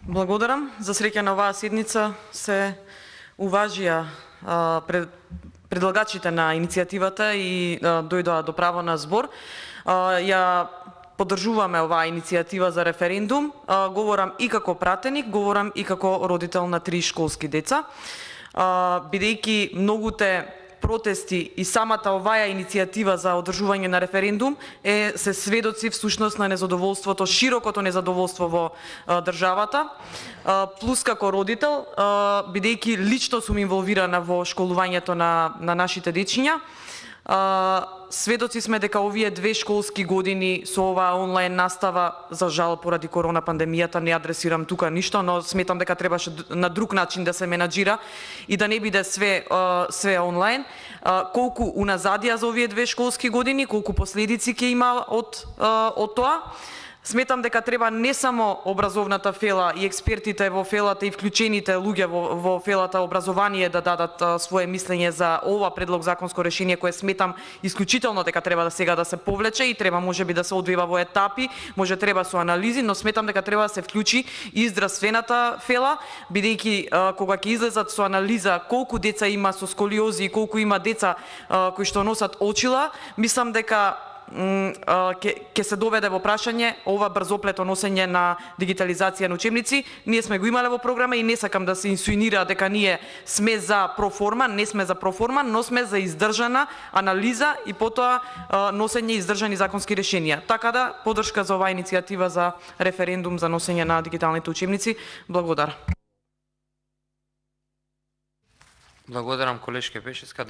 Благодарам. За среќа на оваа седница се уважија предлагачите на иницијативата и дојдоа до право на збор. Ја поддржуваме оваа иницијатива за референдум. Говорам и како пратеник, говорам и како родител на 3 школски деца. Бидејќи многуте протести и самата оваа иницијатива за одржување на референдум се сведоци всушност на незадоволството, широкото незадоволство во државата. Плюс како родител, бидејќи лично сум инволвирана во школувањето на нашите дечиња, сведоци сме дека овие 2 школски години со оваа онлайн настава, за жал поради корона пандемијата, не адресирам тука ништо, но сметам дека требаше на друг начин да се менаџира и да не биде све онлайн. Колку уназадија за овие 2 школски години, колку последици ќе има од тоа. Сметам дека треба не само образовната фела и експертите во фелата и вклучените луѓе во фелата образование да дадат свое мислење за ова предлог законско решение, кое сметам исклучително дека треба сега да се повлече и треба можеби да се одвива во етапи, може треба со анализи, но сметам дека треба да се вклучи и здравствената фела, бидејќи кога ќе излезат со анализа колку деца има со сколиози и колку има деца кои што носат очила, мислам дека ќе се доведе во прашање ова брзоплето носење на дигитализација на учебници. Ние сме го имале во програма и не сакам да се инсуинира дека ние сме за проформа, не сме за проформа, но сме за издржана анализа и потоа носење издржани законски решенија. Така да, поддршка за оваа иницијатива за референдум за носење на дигиталните учебници. Благодарам. Благодарам, колешке Пешеска.